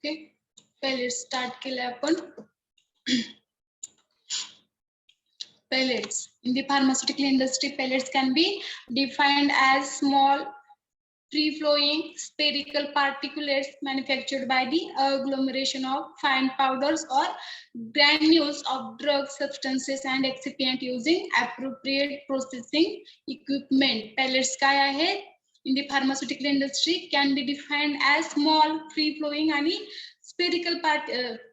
Okay, palette start केले आपण. Pellets. In the pharmaceutical industry, pellets can be defined as small, free-flowing spherical particulates manufactured by the agglomeration of fine powders or granules of drug substances and excipient using appropriate processing equipment. Pellets काय आहेत? In the pharmaceutical industry can be defined as small, free-flowing आणि spherical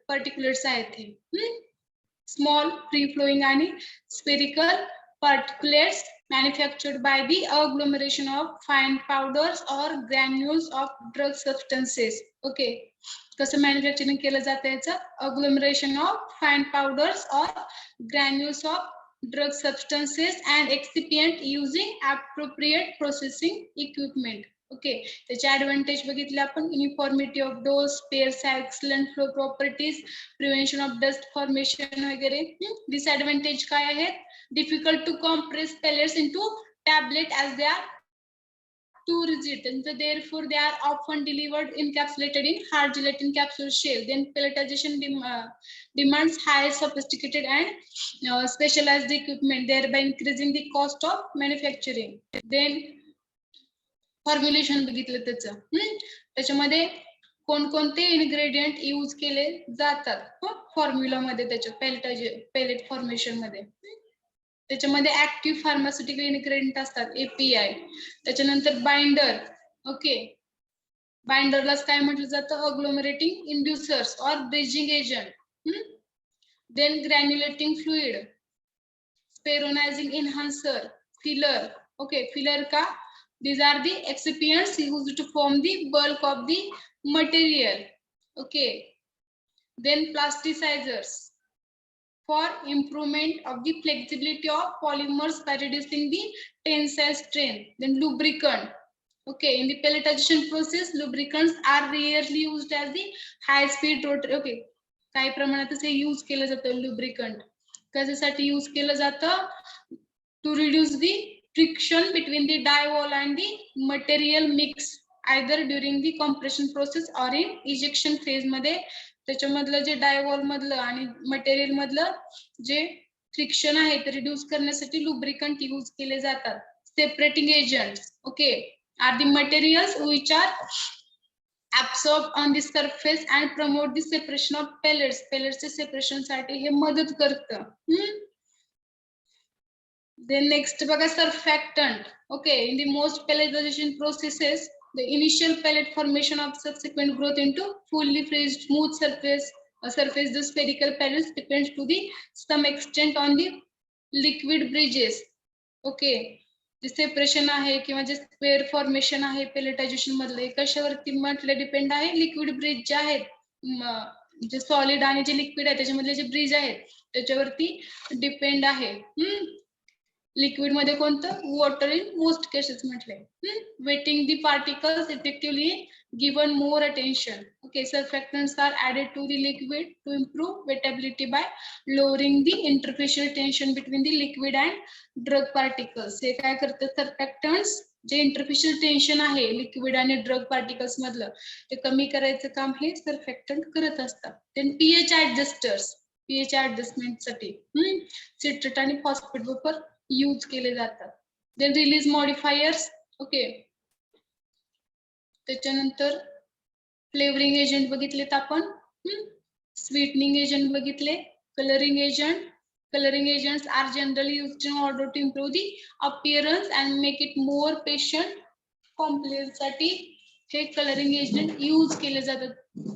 particulates आहेत हे. Small, free-flowing and spherical particulates manufactured by the agglomeration of fine powders or granules of drug substances. Okay, कसं manufacturing केलं जातं याचं? Agglomeration of fine powders or granules of drug substances and excipient using appropriate processing equipment. Okay, त्याचे advantage बघितले आपण. Uniformity of dose, pairs excellent flow properties, prevention of dust formation वगैरे. Disadvantage काय आहेत? Difficult to compress pellets into tablet as they are too rigid and therefore they are often delivered encapsulated in hard gelatin capsule shell. Then pelletization demands high sophisticated and specialized equipment, thereby increasing the cost of manufacturing. Then formulation बघितलं त्याच्यामध्ये कोणकोणते ingredient use केले जातात formula मध्ये, त्याच्या pellet formation मध्ये. त्याच्यामध्ये active pharmaceutical ingredient असतात, एपीआय. त्याच्यानंतर बाइंडर. ओके, बाइंडरलाच काय म्हटलं जातं? अग्लोमरेटिंग इंड्युसर्स और bridging agent. Then granulating fluid, spheronising enhancer, filler. Okay, filler का? These are the excipients used to form the bulk of the material. Okay. Then plasticizers for improvement of the flexibility of polymers by reducing the tensile strength. Then lubricant. Okay, in the pelletization process, lubricants are rarely used as the high-speed rotary. Okay, काही प्रमाणात हे use केलं जातं lubricant. कशासाठी use केलं जातं? To reduce the friction between the die wall and the material mix either during the compression process or in ejection phase मध्ये. त्याच्यामधलं जे die wall मधलं आणि मटेरियल मधलं जे फ्रिक्शन आहे ते रिड्यूस करण्यासाठी लुब्रिकंट यूज केले जातात. Separating agents. Okay, are the materials which are absorbed on the surface and promote the separation of pellets. Pellets चे सेपरेशन साठी हे मदत करतं. Then next बघा surfactant. Okay, in the most pelletization processes, the initial pellet formation of subsequent growth into fully freezed smooth surface, the spherical pellets depends to the some extent on the liquid bridges. Okay, जे separation आहे किंवा जे square formation आहे पेलेटायझेशन मधले, कशावरती म्हटलं depend आहे? Liquid bridge जे आहेत, जे सॉलिड आणि जे लिक्विड आहे त्याच्यामधले जे ब्रिज आहेत त्याच्यावरती डिपेंड आहे. लिक्विड मध्ये कोणतं? वॉटर इन मोस्ट केसेस म्हटले. Wetting the particles effectively given more attention. Okay, surfactants are added to the liquid to improve wettability by lowering the interfacial tension between the liquid and drug particles. हे काय करतात surfactants? जे interfacial tension आहे liquid आणि drug particles मधलं ते कमी करायचं काम हे सर्फॅक्टंट करत असतात. Then pH adjusters, pH adjustment साठी सिट्रेट आणि फॉस्फेट बफर यूज केले जातात. Then release modifiers. ओके, त्याच्यानंतर फ्लेवरिंग एजंट बघितलेत आपण, स्वीटनिंग एजंट बघितले, colouring agent. Coloring agents are generally used in order to improve the appearance and make it more patient complex साठी हे colouring agent use केले जातात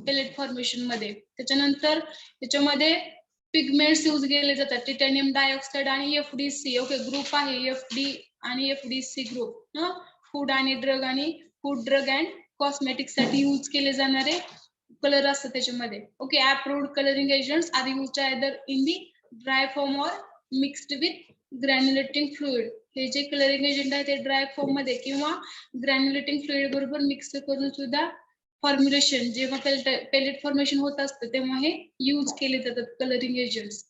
पेलेट फॉर्मेशन मध्ये. त्याच्यानंतर त्याच्यामध्ये पिगमेंट्स यूज केले जातात, टायटॅनियम डायऑक्साइड आणि एफडीसी. ओके, ग्रुप आहे एफडी आणि एफडीसी ग्रुप. फूड आणि ड्रग आणि फूड ड्रग अँड कॉस्मेटिक साठी यूज केले जाणारे कलर असतात त्याच्यामध्ये. Okay, approved colouring agents are used either in the dry form or mixed with granulating fluid. हे जे कलरिंग एजंट आहे ते ड्राय फॉर्म मध्ये किंवा ग्रॅन्युलेटिंग फ्लुइड बरोबर मिक्स करून सुद्धा फॉर्म्युलेशन जेव्हा पेलेट फॉर्मेशन होत असतं तेव्हा हे यूज केले जातात कलरिंग एजंट्स.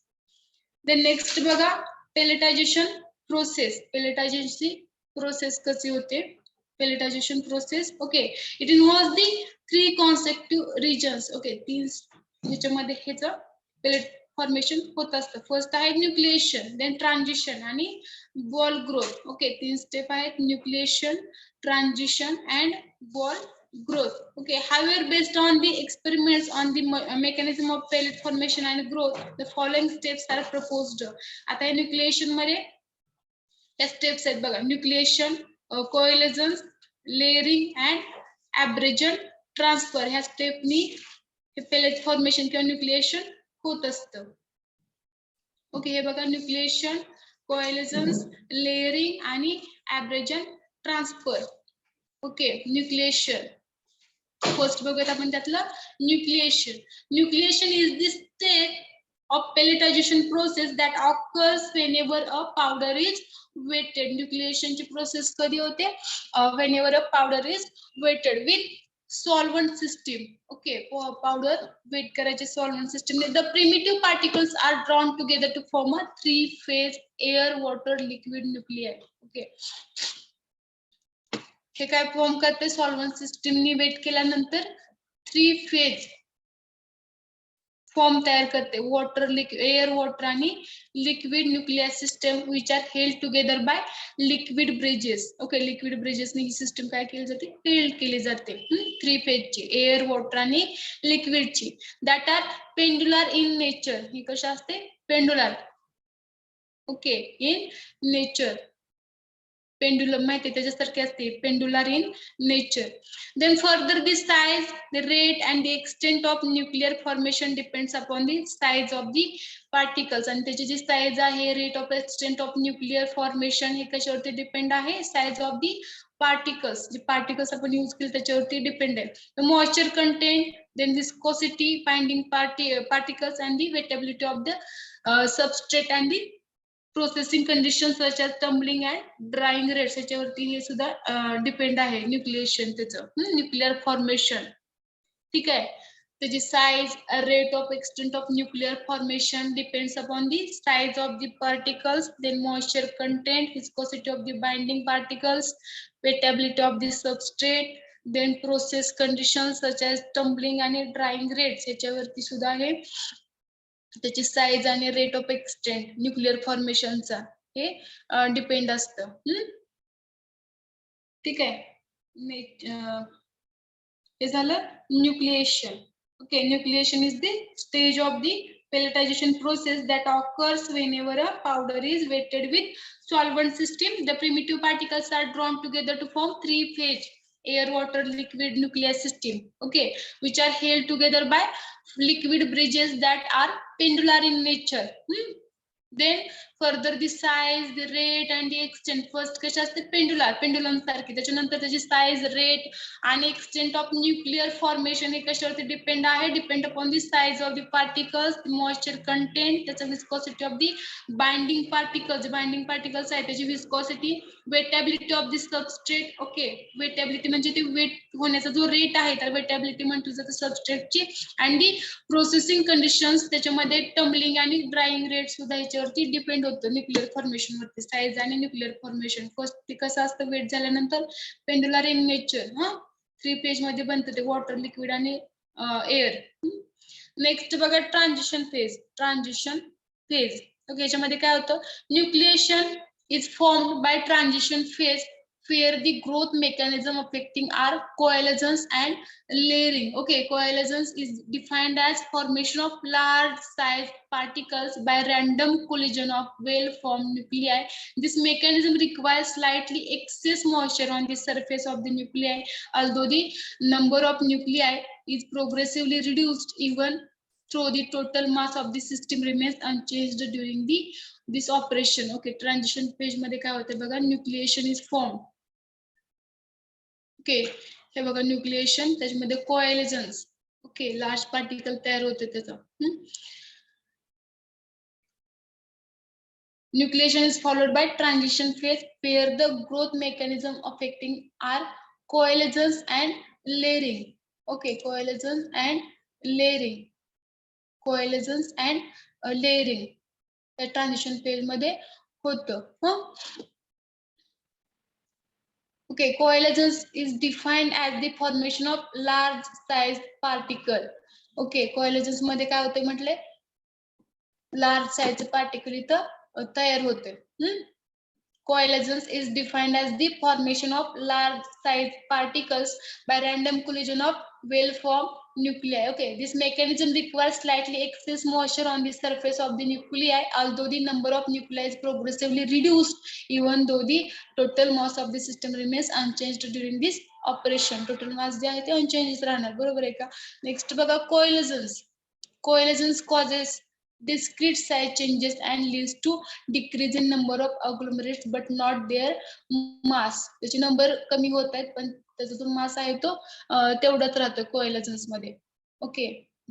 देन नेक्स्ट बघा पेलेटायझेशन प्रोसेस. पेलेटायझेशनची प्रोसेस कशी होते pelletization process. Okay, it involves the 3 consecutive regions. Okay, 3 याच्यामध्ये ह्याचं pellet formation होत असतं. फर्स्ट आहे न्यूक्लिएशन, देन ट्रान्झिशन आणि बॉल ग्रोथ. ओके, 3 स्टेप आहेत, nucleation, transition and ball growth. Okay, however, based on the experiments on the mechanism of pellet formation and growth, the following steps are proposed. आता nucleation मध्ये त्या steps आहेत बघा, nucleation, कोएलेजन्स, layering and ऍब्रेजन transfer. ह्या stepney हे pellet formation किंवा nucleation होत असतं. ओके, हे बघा, न्यूक्लिएशन, कोएलेजन्स, लेअरिंग आणि ऍब्रेजन ट्रान्सफर. ओके, न्यूक्लिएशन फर्स्ट बघूयात आपण त्यातलं nucleation. Nucleation is the step of pelletization process that occurs whenever a powder is wetted. Nucleation ची process कधी होते? Whenever a powder is wetted with solvent system. Okay, powder wet करायचे solvent system. The primitive particles are drawn together to form a 3-phase air, water, liquid nuclei. Okay, हे काय form करते? solvent system नी weight केल्यानंतर 3 phase form तयार करते. Water, air, water आणि liquid nuclear system which are held together by liquid bridges. Okay, liquid ब्रिजेसने ही सिस्टम काय केली जाते? हेल्ड केली जाते. 3 फेजची, एअर, वॉटर आणि लिक्विडची. That are pendular in nature. ही कशी असते? Pendular. Okay, in nature. Pendulum माहिती त्याच्यासारखे असते, pendular in nature. Then further the size, the rate and the extent of nuclear formation depends upon the size of the particles. आणि त्याची जी size आहे, rate of extent of nuclear formation, हे कशावरती depend आहे? Size of the particles. जे particles आपण use केले त्याच्यावरती डिपेंड आहे. Moisture content, then viscosity, binding particles and the wettability of the substrate and the processing condition such as tumbling and drying rates, याच्यावरती हे सुद्धा डिपेंड आहे न्यूक्लिएशन त्याचं, न्यूक्लिअर फॉर्मेशन. ठीक आहे, त्याची size, rate of extent of nuclear formation depends upon the size of the particles, then moisture content, viscosity of the binding particles, wettability of the substrate, then process condition such as tumbling आणि drying rates, याच्यावरती सुद्धा हे त्याची size आणि rate of extent nuclear फॉर्मेशनचा हे depend असतं. ठीक आहे, हे झालं nucleation. Okay, nucleation is the stage of the pelletization process that occurs whenever a powder is wetted with solvent system. The primitive particles are drawn together to form 3-phase air, water, liquid nuclear system. Okay, which are held together by liquid bridges that are pendular in nature. Then further the size, the rate and the extent. First कशा असते? Pendular, pendulum सारखी. त्याच्यानंतर त्याची size, rate आणि extent of nuclear formation हे कशावरती depend आहे? Depend upon the size of the particles, moisture content, त्याचं viscosity of the binding particles, binding particles आहे त्याची viscosity, wettability of the substrate. Okay, wettability म्हणजे ते वेट होण्याचा जो रेट आहे तर वेटेबिलिटी म्हटलं जातं सबस्ट्रेटची. आणि दी प्रोसेसिंग कंडिशन्स, त्याच्यामध्ये टम्बलिंग आणि ड्राईंग रेट सुद्धा याच्यावरती डिपेंड होतं न्यूक्लिअर फॉर्मेशन वरती. साईज आणि न्यूक्लिअर फॉर्मेशन फर्स्ट ते कसं असतं? वेट झाल्यानंतर पेंडुलर इन नेचर, 3 फेज मध्ये बनतं ते, वॉटर, लिक्विड आणि एअर. नेक्स्ट बघा, transition phase. Transition phase. Okay, याच्यामध्ये काय होतं? Nucleation is formed by transition phase where the growth mechanism affecting are coalescence and layering. Okay, coalescence is defined as formation of large size particles by random collision of well-formed nuclei. This mechanism requires slightly excess moisture on the surface of the nuclei, although the number of nuclei is progressively reduced even though the total mass of the system remains unchanged during this operation. Okay, transition phase मध्ये काय होते बघा? Nucleation is form. Okay, हे बघा nucleation, त्याच्यामध्ये कोएलेजन्स. Okay, large particle तयार होते त्याचं. Nucleation is followed bye transition phase where the growth mechanism affecting are coalescence and layering. Okay, coalescence and layering, coalescence and layering त्या ट्रान्झिशन फेज मध्ये होतं. Okay, coalescence is defined as the formation of large size particle. Okay, coalescence मध्ये काय होते म्हटले, large size particle इथं तयार होते. Coalescence is defined as the formation of large size particles by random collision of well-formed nuclei. Okay, this mechanism requires slightly excess moisture on the surface of the nuclei, although the number of nuclei is progressively reduced, even though the total mass of the system remains unchanged during this operation. Total mass जे आहे ते unchanged राहणार, बरोबर आहे का? Next बघा coalescence. Coalescence causes discrete size changes and leads to decrease in number of agglomerates but not their mass. त्याचे number कमी होत आहेत पण त्याचा जो मास आहे तो तेवढाच राहतो कोएलजन्स मध्ये. ओके,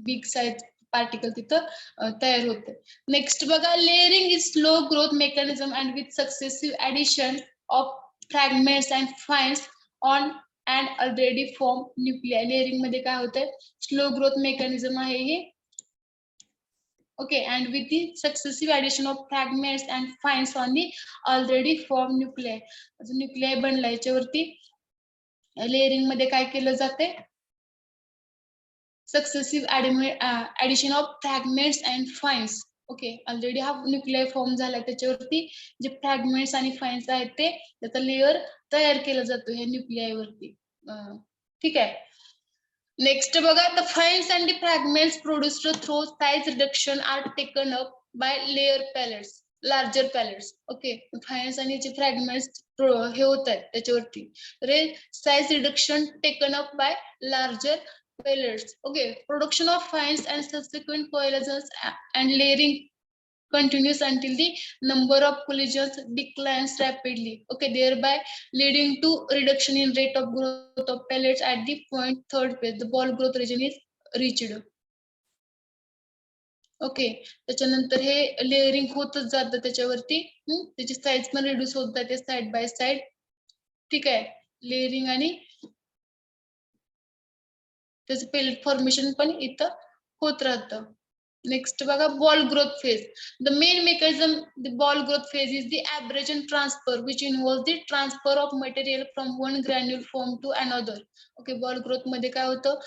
बिग साइज पार्टिकल तिथं तयार होते. नेक्स्ट बघा, layering is slow growth mechanism and with successive addition of fragments and fines on and already form nuclei. Layering मध्ये काय होतंय, स्लो ग्रोथ मेकॅनिझम आहे हे. Okay, and with the successive addition of fragments and finds on the already formed nuclei. Nuclei बनला याच्यावरती layering मध्ये काय केलं जाते, successive addition of fragments and fines. Okay, already हा न्यूक्लियाय फॉर्म झाला त्याच्यावरती जे फ्रॅगमेंट्स आणि फाइन्स आहेत ते त्याचा लेयर तयार केला जातो ह्या न्यूक्लियाय वरती. ठीक आहे. Next बघा, the finds and the fragments produced through size reduction are taken up by layer pellets, larger pellets. Okay, finds आणि जे fragments हे होत आहेत त्याच्यावरती तर size reduction taken up by larger pellets. Okay, production of finds and subsequent coalescence and layering continues until the number of collisions declines rapidly. Okay, thereby leading to reduction in rate of growth of pellets at the point third phase. The ball growth region is reached. Okay, त्याच्यानंतर हे layering होतच जातं त्याच्यावरती, त्याची size पण reduce होत जाते side by side. ठीक आहे, लेअरिंग आणि त्याचं पेलेट फॉर्मेशन पण इथं होत राहतं. Next बघा, ball growth phase. The main mechanism the ball growth phase is the abrasion transfer, which involves the transfer of material from one granule form to another. Okay, ball growth मध्ये काय होतं,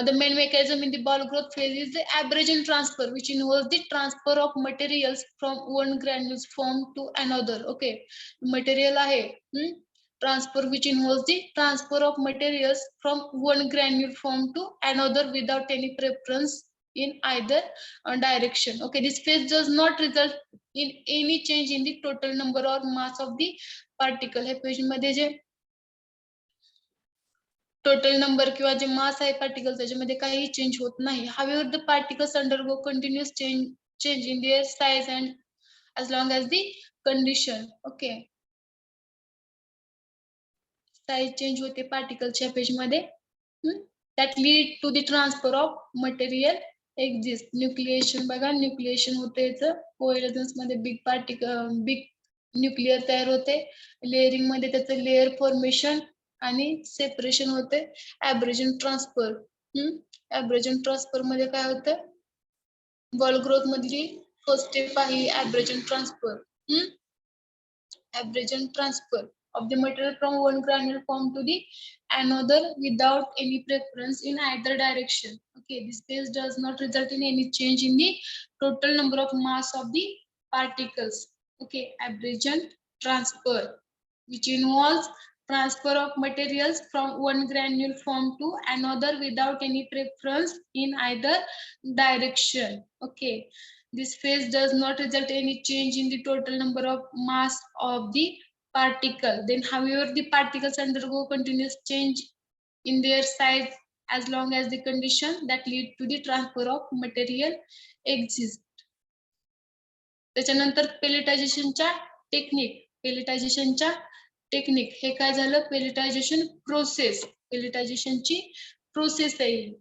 the main mechanism in the ball growth phase is the abrasion transfer, which involves the transfer of materials from one granule form to another. Okay, material आहे transfer which involves the transfer of materials from one granule form to another without any preference in either direction. Okay, this phase does not result in any change in the total number or mass of the particle. हे page मध्ये जे total number किंवा जे मास आहे particle त्याच्यामध्ये काही change होत नाही. However, the particles undergo continuous change in their size and as long as the condition. Okay, size change होते पार्टिकलच्या पेज मध्ये, that lead to the transfer of material exist. Nucleation बघा, न्यूक्लिएशन होते याचं कोएलजन्स मध्ये बिग पार्टिकल बिग न्यूक्लियर तयार होते. Layering मध्ये त्याचं लेअर फॉर्मेशन आणि सेपरेशन होते. ऍब्रेजन ट्रान्सफर, ऍब्रेजन ट्रान्सफर मध्ये काय होतं, बॉल ग्रोथ मधली फर्स्ट स्टेप आहे ऍब्रेजन transfer. Abrasion transfer of the material from one granule form to the another without any preference in either direction. Okay, this phase does not result in any change in the total number of mass of the particles. Okay, abrasion transfer, which involves transfer of materials from one granule form to another without any preference in either direction. Okay, this phase does not result in any change in the total number of mass of the particle. Then, however, the particles undergo continuous change in their size as long as the condition that lead to the transfer of material exists. त्याच्यानंतर पेलेटायझेशनच्या technique हे काय झालं, पेलेटायझेशन process, पेलेटायझेशनची process आहे.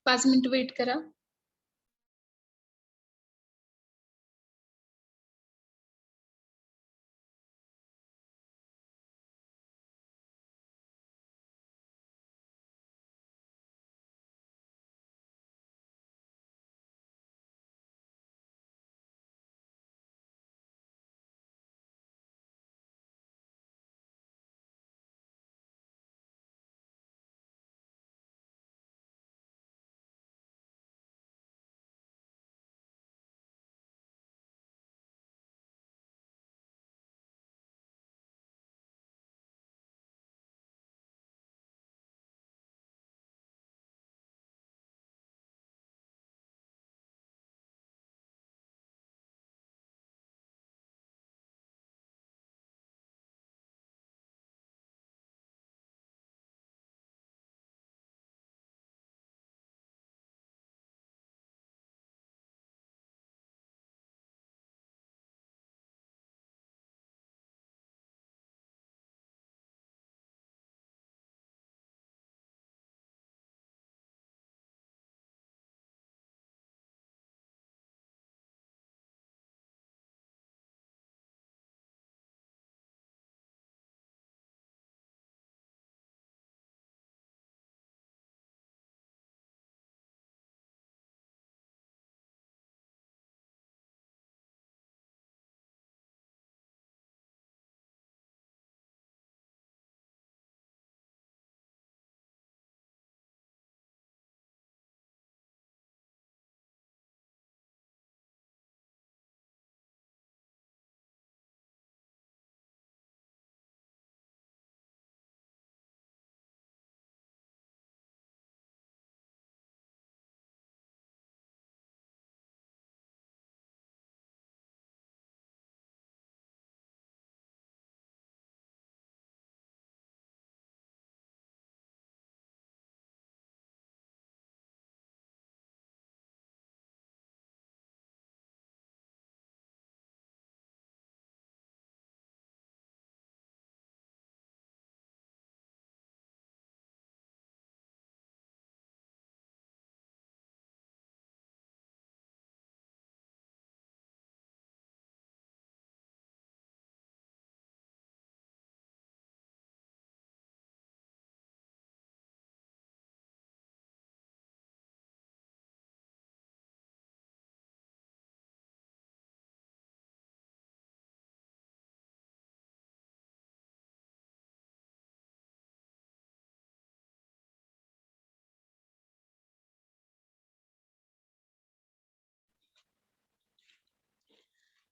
5 minute weight करा.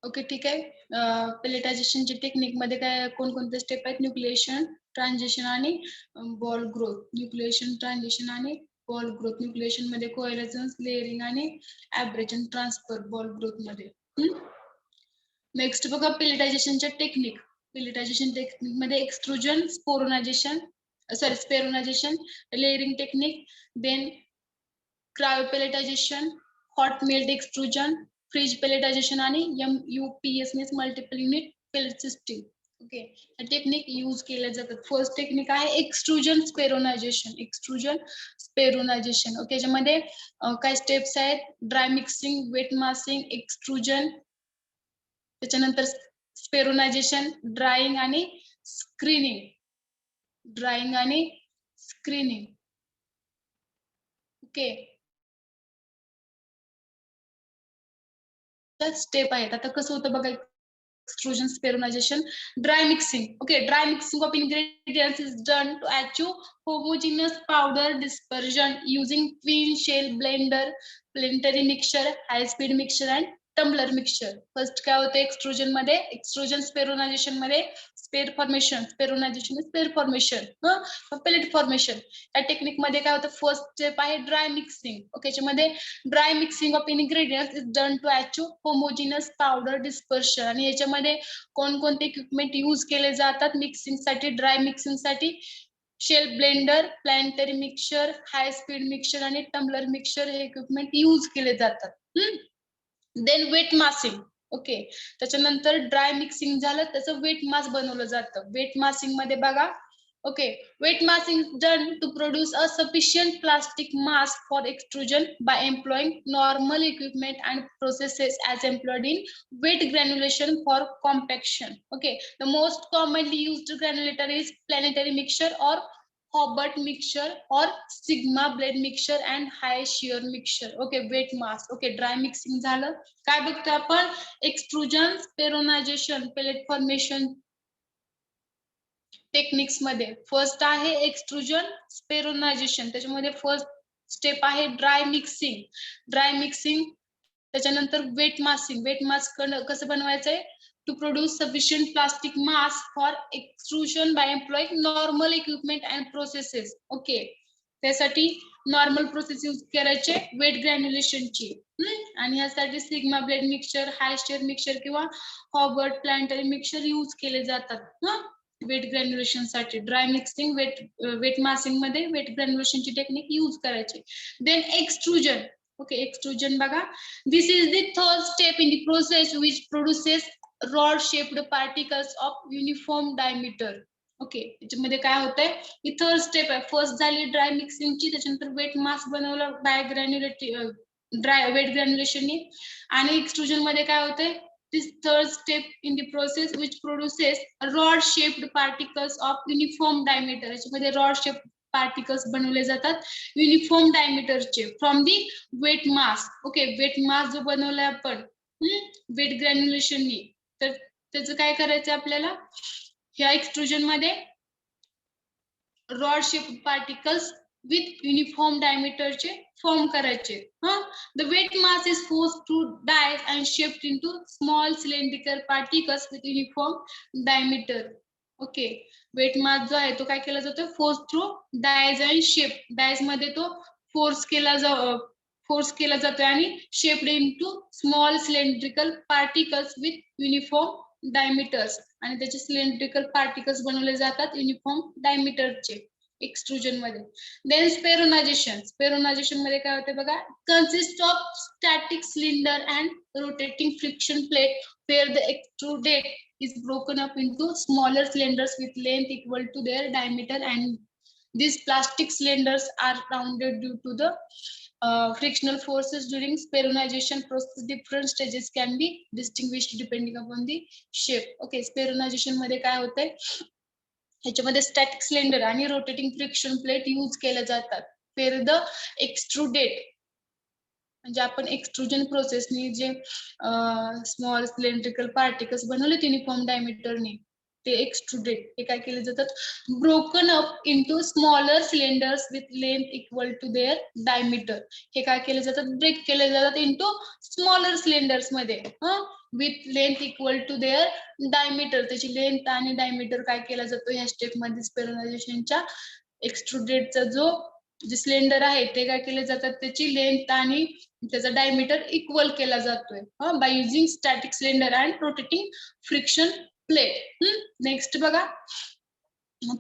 Okay, ठीक आहे. पेलेटायझेशनच्या technique मध्ये काय कोणकोणते स्टेप आहेत? न्यूक्लिएशन, ट्रान्झिशन आणि बॉल ग्रोथ. न्यूक्लिएशन, ट्रान्झिशन आणि बॉल ग्रोथ. न्यूक्लिएशन मध्ये कोएलसन्स, लेअरिंग आणि ॲब्रेजन ट्रान्सफर बॉल ग्रोथ मध्ये. नेक्स्ट बघा पेलेटायझेशनच्या टेक्निक. पेलेटायझेशन टेक्निक मध्ये extrusion, spheronization, layering technique, then cryopelletization, hot melt extrusion, freeze pelletization आणि MUPS multiple unit pellet system. Okay, technique use केल्या जातात. First technique आहे extrusion स्पेरुनायझेशन. Extrusion स्पेरुनायझेशन. Okay, याच्यामध्ये काय स्टेप्स आहेत? ड्राय मिक्सिंग, वेट मासिंग, एक्सट्रुजन, त्याच्यानंतर स्पेरुनायझेशन, drying आणि स्क्रीनिंग. ड्रायिंग आणि स्क्रीनिंग. ओके, स्टेप आहेत. आता कसं होतं बघा, extrusion, speronization, dry mixing. Okay, dry mixing of ingredients is done to achieve homogeneous powder dispersion using twin shell blender, planetary mixture, high speed mixture and tumbler mixture. First काय होतं extrusion मध्ये? Extrusion spheronization मध्ये sphere formation, spheronization sphere formation, pellet formation. या technique मध्ये काय होतं? First step आहे dry mixing. Okay, याच्यामध्ये dry mixing of ingredients is done to achieve homogeneous powder dispersion. आणि याच्यामध्ये कोणकोणते इक्विपमेंट यूज केले जातात मिक्सिंग साठी? ड्राय मिक्सिंग साठी shell blender, planetary mixer, high speed mixer आणि टम्बलर मिक्सर हे इक्विपमेंट यूज केले जातात. Then weight massing. ओके, त्याच्यानंतर ड्राय मिक्सिंग झालं, त्याचं वेट मास बनवलं जातं. वेट मासिंग मध्ये बघा Okay, wet massing is done to produce a sufficient plastic mass for extrusion by employing normal equipment and processes as employed in wet granulation for compaction. Okay, the most commonly used granulator is planetary mixture or Hobart mixture or sigma blade mixture and high shear mixture. Okay, wet mass. Okay, dry mixing झालं. काय बघतो आपण? Extrusion, spheronization, pellet formation techniques मध्ये first आहे extrusion, spheronization. त्याच्यामध्ये first step आहे dry mixing. त्याच्यानंतर wet massing. Wet mass कसं बनवायचंय? To produce sufficient plastic mass for extrusion by employing normal equipment and processes. Okay, त्यासाठी नॉर्मल प्रोसेस यूज करायचे wet ग्रॅन्युलेशनची. आणि ह्यासाठी sigma blade mixture, high shear mixture किंवा हॉबर्ट प्लांटरी मिक्सचर यूज केले जातात वेट ग्रॅन्युलेशन साठी. ड्राय मिक्सिंग, वेट मासिंग मध्ये वेट ग्रॅन्युलेशनची टेक्निक यूज करायची. Then extrusion. ओके, एक्सट्रुजन बघा. This is the third step in the process which produces rod shaped particles of uniform diameter. Okay, त्याच्यामध्ये काय होतंय? ही थर्ड स्टेप आहे. फर्स्ट झाली ड्राय मिक्सिंगची, त्याच्यानंतर वेट मास बनवलं बाय वेट ग्रॅन्युलेशननी. आणि एक्सट्रुजन मध्ये काय होतंय? This third step in the process which produces rod-shaped particles of uniform diameter. याच्यामध्ये rod-shaped particles बनवले जातात युनिफॉर्म डायमीटरचे from the wet mass. Okay, wet mass जो बनवलाय आपण वेट ग्रॅन्युलेशननी, तर त्याचं काय करायचं आपल्याला? ह्या एक्सट्रुजन मध्ये rod shaped particles with uniform diameter चे form करायचे. The weight mass is forced through dies and shaped into small cylindrical particles with uniform diameter. Okay, weight mass जो आहे तो काय केला जातो? Force through dies and shape. Dies मध्ये तो force केला जातो आणि shaped into small cylindrical particles with uniform diameters. आणि त्याचे cylindrical particles बनवले जातात uniform diameter चे एक्सट्रुजन मध्ये. देन स्पेरोनायझेशन मध्ये काय होते बघा? Consist of static cylinder and rotating friction plate where the extruded is broken up into smaller cylinders with length equal to their diameter, and these plastic cylinders are rounded due to the frictional forces during speronization process. Different stages can be distinguished depending upon the shape. Okay, speronization मध्ये काय होतंय? ह्याच्यामध्ये static cylinder आणि rotating friction plate use केल्या जातात. फेर the extruded, म्हणजे आपण एक्सट्रुजन प्रोसेसनी जे स्मॉल सिलेंड्रिकल पार्टिकल्स बनवले युनिफॉर्म डायमीटरने, ते एक्सट्रुडेड हे काय केले जातात? Broken up into smaller cylinders with length equal to their diameter. हे काय केले जातात? ब्रेक केले जातात इनटू स्मॉलर सिलेंडर्स मध्ये with length equal to their diameter. त्याची लेंथ आणि डायमीटर काय केला जातो ह्या स्टेप मध्ये स्पेरोनायझेशनच्या? एक्सट्रुडेडचा जे सिलेंडर आहे ते काय केले जातात? त्याची लेंथ आणि त्याचा डायमीटर इक्वल केला जातोय by using static cylinder and rotating friction plate. Next बघा,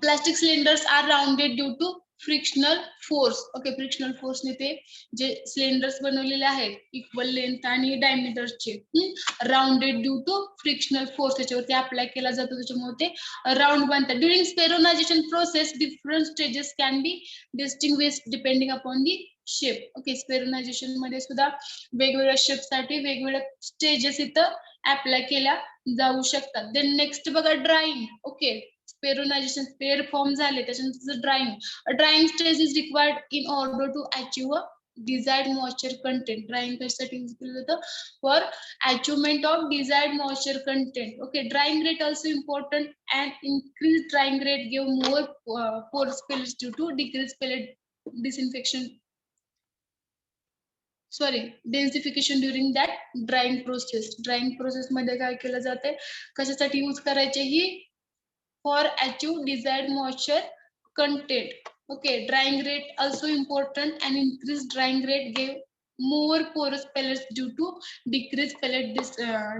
plastic cylinders are rounded due to frictional force. Okay, frictional फोर्सने ते जे सिलेंडर्स बनवलेले आहेत इक्वल लेंथ आणि डायमीटरचे rounded due to frictional force त्याच्यावरती अप्लाय केला जातो, त्याच्यामुळे ते राउंड बनतात. During spheronization process different stages can be distinguished depending upon the shape. Okay, spheronization मध्ये सुद्धा वेगवेगळ्या शेपसाठी वेगवेगळ्या स्टेजेस इथं अप्लाय केल्या जाऊ शकतात. देन नेक्स्ट बघा drying. Okay, spheronization pair form झाले, त्याच्यानंतर drying stage is required in order to achieve a desired moisture content. Drying कशासाठी यूज केलं जातं? For achievement of desired moisture content. Okay, drying rate also important and increase drying rate give more pores pellets due to decrease pellet densification during that drying process. Drying process मध्ये काय केलं जाते? कशासाठी use करायचे ही? For achieve desired moisture content. Okay, drying rate also important, and increased drying rate gave more porous pellets due to decreased pellet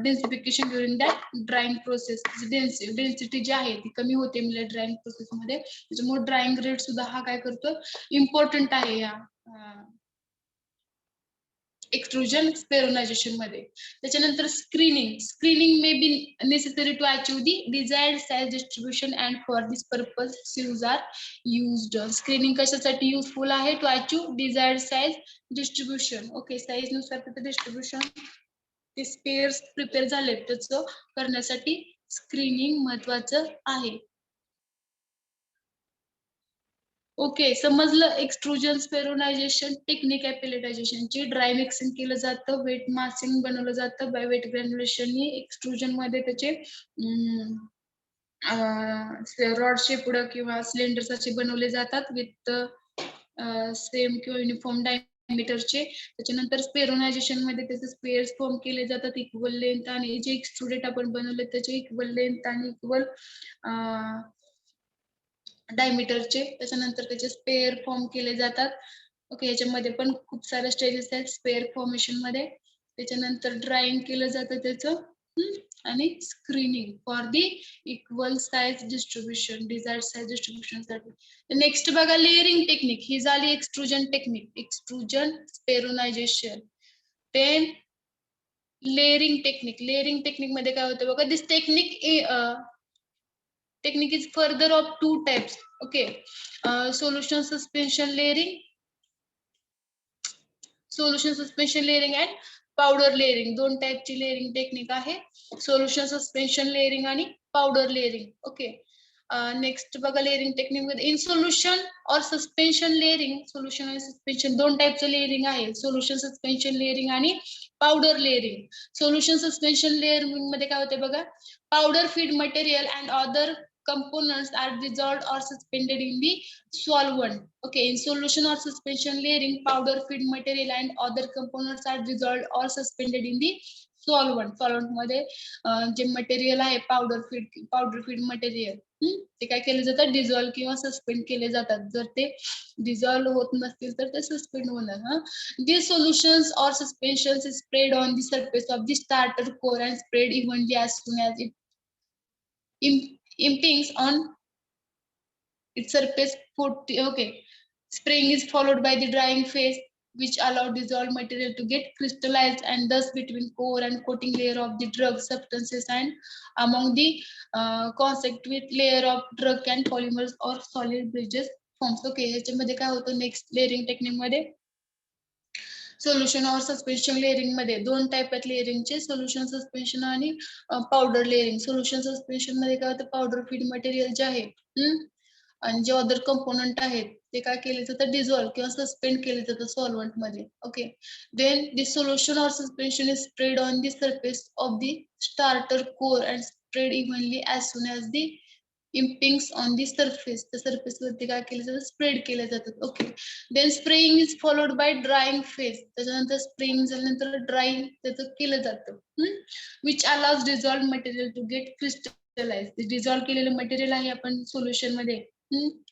densification during that drying process. Density जी आहे ती कमी होते म्हणजे ड्राइंग प्रोसेस मध्ये, त्याच्यामुळे drawing rate सुद्धा हा काय करतो? इम्पॉर्टंट आहे या एक्सट्रुजन स्पेरोनायझेशन मध्ये. त्याच्यानंतर screening may be necessary to achieve the desired size distribution and for this purpose sieves are used. Screening कशासाठी युजफुल आहे? To achieve desired size distribution. Okay, size नुसार त्याचं डिस्ट्रीब्युशन ते स्पेअर्स प्रिपेअर झाले त्याचं करण्यासाठी स्क्रीनिंग महत्वाचं आहे. ओके, समजलं. एक्सट्रुजन स्पेरोनायझेशन टेक्निक आहे पेलेटायझेशनची. ड्राय मिक्सिंग केलं जातं, वेट मासिंग बनवलं जातं बाय वेट ग्रॅन्युलेशन. एक्सट्रुजन मध्ये त्याचे रॉड शेप किंवा सिलेंडर्स असे बनवले जातात विथ सेम किंवा युनिफॉर्म डायमीटरचे. त्याच्यानंतर स्पेरोनायझेशन मध्ये त्याचे स्पेअर्स फॉर्म केले जातात इक्वल लेंथ, आणि जे एक्सट्रुडेट आपण बनवले त्याचे इक्वल लेंथ आणि इक्वल डायमीटरचे. त्याच्यानंतर त्याचे स्पेअर फॉर्म केले जातात. ओके, याच्यामध्ये पण खूप सारे स्टेजेस आहेत स्पेअर फॉर्मेशन मध्ये. त्याच्यानंतर ड्राइंग केलं जातं त्याचं, आणि screening for the equal size distribution, desired size distribution साठी. नेक्स्ट बघा लेअरिंग टेक्निक. ही झाली extrusion technique, extrusion spheronization. Then layering technique. Layering technique मध्ये काय होतं बघा, दिस technique is further of two types. Okay, solution suspension layering and powder layering. दोन टाइपची layering technique आहे, सोल्युशन सस्पेन्शन लेअरिंग आणि पावडर लेअरिंग. ओके, नेक्स्ट बघा layering technique मध्ये in solution और सस्पेन्शन लेअरिंग. सोल्युशन आणि सस्पेन्शन दोन टाइपचं लेअरिंग आहे, solution suspension layering आणि powder layering. Solution suspension layering मध्ये काय होते बघा, powder feed material and other components are dissolved or suspended in the solvent. Okay, in solution or suspension layering, powder feed material and other components are dissolved or suspended in the solvent. Solvent मध्ये जे material आहे powder feed material, ते काय केले जातात, dissolve किंवा suspend केले जातात. जर ते डिझॉल्व होत नसतील तर ते सस्पेंड होणार. These solutions or suspensions is sprayed on the surface of the starter core and sprayed evenly as soon as it impinges on its surface. Okay, spraying is followed by the drying phase, which allow dissolved material to get crystallized, and thus between core and coating layer of the drug substances and among the constituent layer of drug and polymers or solid bridges forms. Okay, याच्यामध्ये काय होतं next layering technique मध्ये, solution और suspension layering मध्ये दोन type आहेत लेअरिंगचे, solution suspension आणि powder layering. Solution suspension मध्ये काय होतं, पावडर फीड मटेरियल जे आहे आणि जे अदर कंपोनंट आहेत ते काय केले जातं, डिझॉल्व किंवा सस्पेंड केले जातं सॉल्व्हंट मध्ये. ओके, देन दिस सोल्युशन और suspension is spread on the surface of the starter core and spread evenly as soon as the impinges on the surface. The surface वरती काय केलं जातं, स्प्रेड केले जातात. Okay, then spraying is followed by drying phase. त्याच्यानंतर spraying झाल्यानंतर drying त्याचं केलं जातं, which allows dissolve material to get crystallize. Dissolve केलेलं मटेरियल आहे आपण सोल्युशन मध्ये,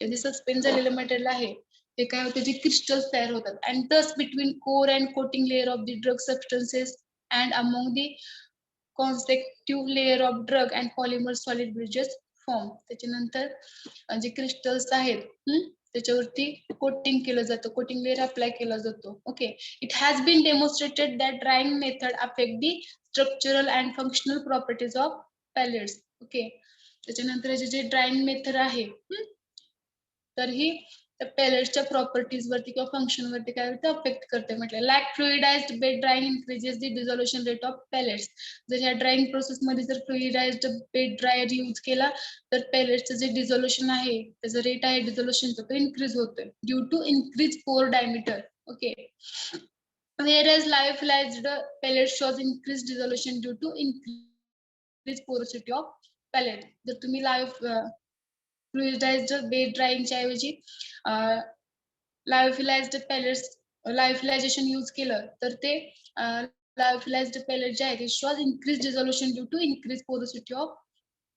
जे सस्पेंड झालेलं मटेरियल आहे ते काय होतं, जे क्रिस्टल्स तयार होतात. And thus between core and coating layer of the drug substances and among the consecutive layer of drug and polymer solid bridges form. त्याच्यानंतर जे क्रिस्टल्स आहेत त्याच्यावरती कोटिंग केलं जातं, कोटिंग लेअर अप्लाय केला जातो. Okay, it has been demonstrated that drying method affect the structural and functional properties of pellets. Okay, त्याच्यानंतर जे ड्राइंग मेथड आहे तर ही पॅलेट्सच्या प्रॉपर्टीज वरती किंवा फंक्शन वरती काय होतं, अफेक्ट करते. म्हटलं lack fluidized bed drying increases the dissolution rate of pellets. जर या ड्राइंग प्रोसेस मध्ये जर फ्लुइडाइज्ड बेड ड्रायर यूज केला तर पॅलेट्सचं जे डिझोल्युशन आहे त्याचा रेट आहे डिझोल्युशनचा तो इन्क्रीज होतोय due to increase pore diameter. Okay, whereas lyophilized pellets shows increased dissolution due to increased porosity of pellet. जर तुम्ही फ्लुइडाइज्ड बेड ड्रायिंगच्या ऐवजी लायोफिलाइज्ड पॅलेट्स लायोफिलायझेशन यूज केलं तर ते लायोफिलाइज्ड पॅलेट जे आहे ते shows increase dissolution due to increase porosity of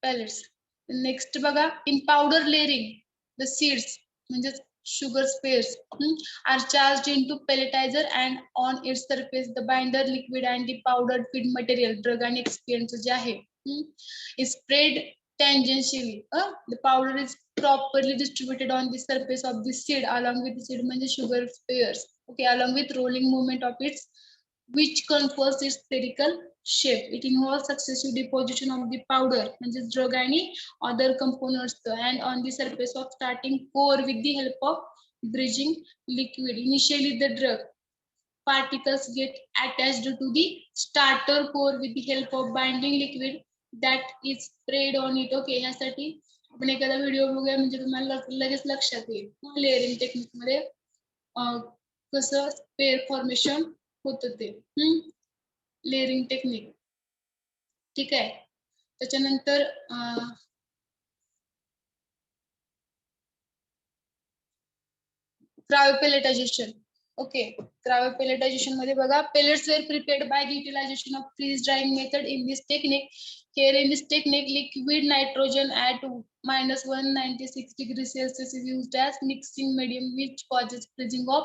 pellets. Next बघा, in powder layering the seeds म्हणजे sugar spares are charged into pelletizer and on its surface the binder liquid and the powdered feed material drug and excipients जे आहे is sprayed tangentially. The powder is properly distributed on the surface of the seed along with the seed म्हणजे sugar spares. Okay, along with rolling movement of its which confers its spherical shape. It involves successive deposition of the powder, म्हणजे drug आणि other components, and on the surface of starting core with the help of bridging liquid. Initially, the drug particles get attached to the starter core with the help of binding liquid that is sprayed on it. Okay, ह्यासाठी आपण एखादा video बघूया म्हणजे तुम्हाला लगेच लक्षात येईल layering technique मध्ये कसं स्पेअर फॉर्मेशन होतं ते लेअरिंग टेक्निक. ठीक आहे. त्याच्यानंतर क्रायोपेलेटायझेशन. ओके, क्रायोपेलेटायझेशन मध्ये बघा, pellets were prepared by the utilization of freeze drying method. In this technique, liquid nitrogen at -196 degrees Celsius is used as mixing medium, which causes freezing of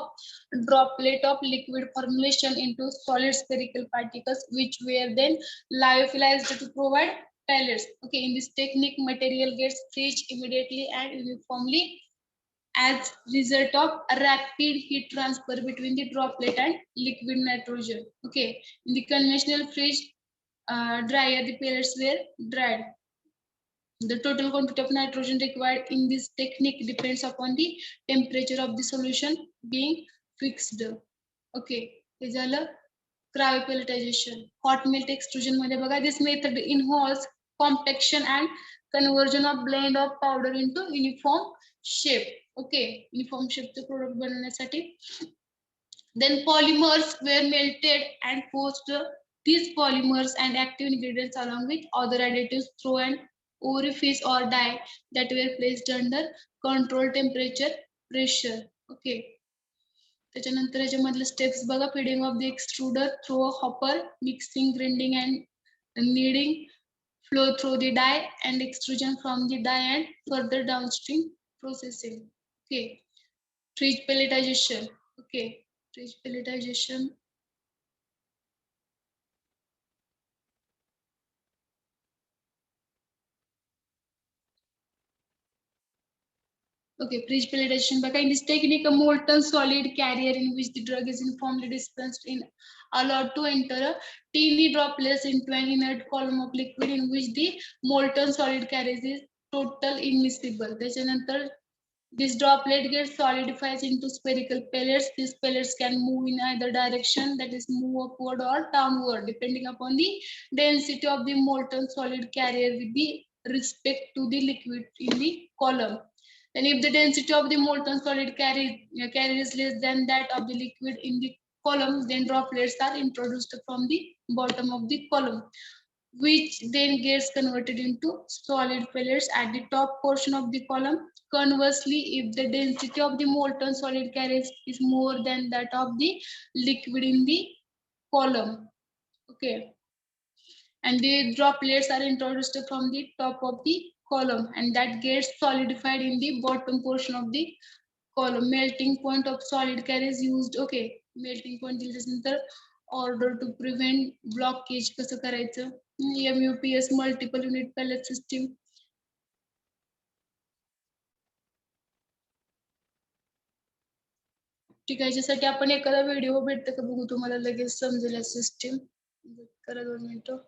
droplet of liquid formulation into solid spherical particles, which were then lyophilized to provide pellets. Okay, in this technique, material gets freezed immediately and uniformly as result of rapid heat transfer between the droplet and liquid nitrogen. Okay, in the conventional freeze dryer, the pellets were dried. The total quantity of nitrogen required in this technique depends upon the temperature of the solution being fixed. Okay, हे झालं cryopelletization. Hot melt extrusion मध्ये बघा, this method involves compaction and conversion of blend of powder into uniform shape. Okay, uniform shape चे product बनवण्यासाठी. Then polymers were melted and forced. These polymers and active ingredients along with other additives through an orifice or die that were placed under controlled temperature pressure. Okay. त्याच्यानंतर याच्यामधले steps बघा, feeding of the extruder through a hopper, mixing, grinding and kneading, flow through the die and extrusion from the die and further downstream processing. Okay, fridge pelletization. Okay, fridge pelletization. Okay, fridge pelletization. But in this technique, a molten solid carrier in which the drug is uniformly dispensed in allowed to enter a teeny droplets into an inert column of liquid in which the molten solid carrier is total immiscible. त्याच्यानंतर this droplet gets solidifies into spherical pellets. These pellets can move in either direction, that is move upward or downward, depending upon the density of the molten solid carrier with the respect to the liquid in the column. And if the density of the molten solid carrier is less than that of the liquid in the column, then droplets are introduced from the bottom of the column, which then gets converted into solid pellets at the top portion of the column. Conversely, if the density of the molten solid carrier is more than that of the liquid in the column, okay, and the droplets are introduced from the top of the column and that gets solidified in the bottom portion of the column. Melting point of solid carrier is used. Okay, melting point दिल्यानंतर order to prevent blockage कसं करायचं, MUPS multiple unit pellet system. ठीक आहे, याच्यासाठी आपण एखादा video भेटतं का बघू, तुम्हाला लगेच समजेल सिस्टीम. करा 2 मिनिटं.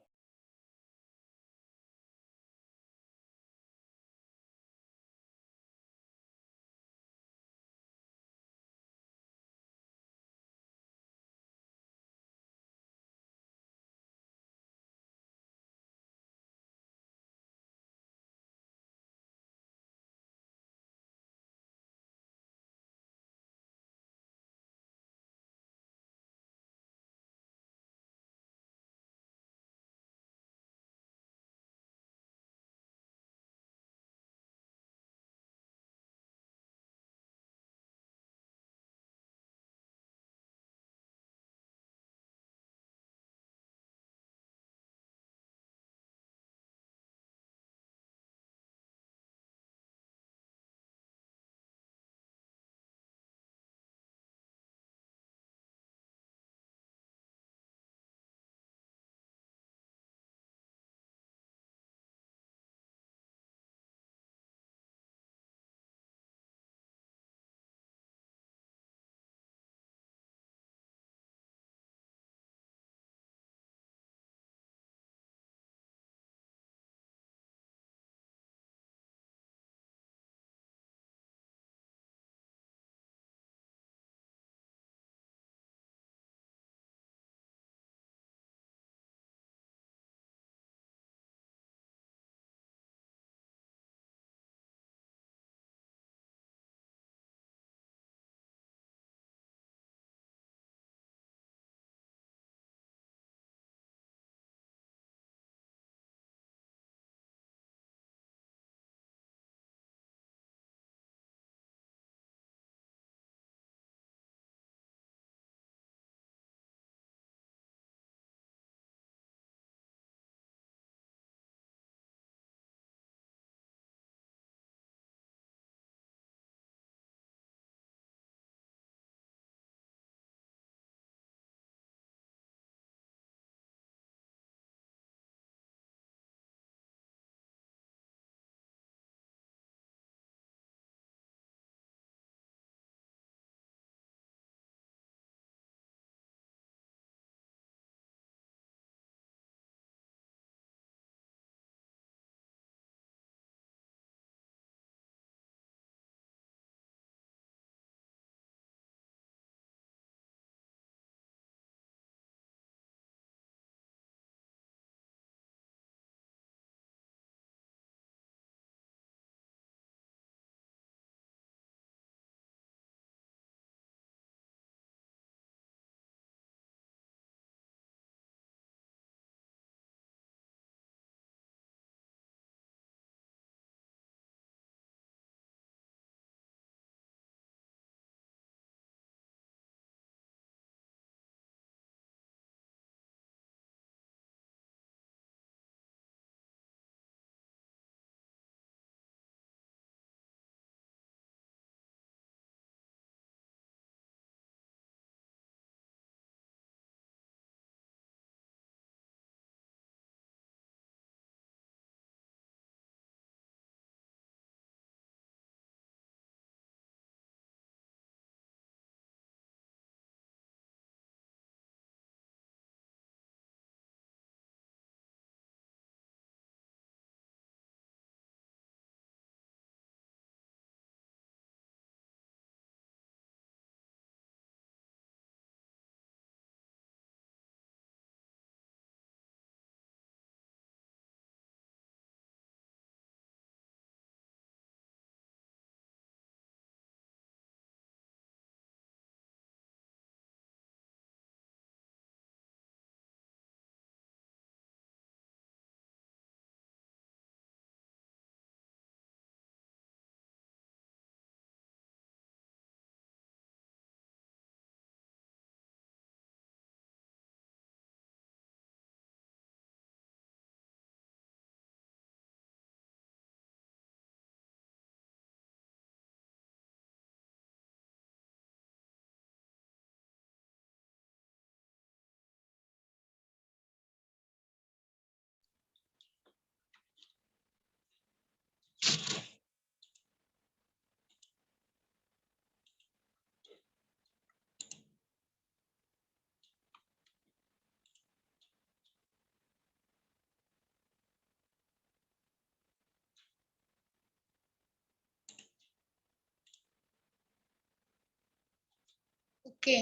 ओके.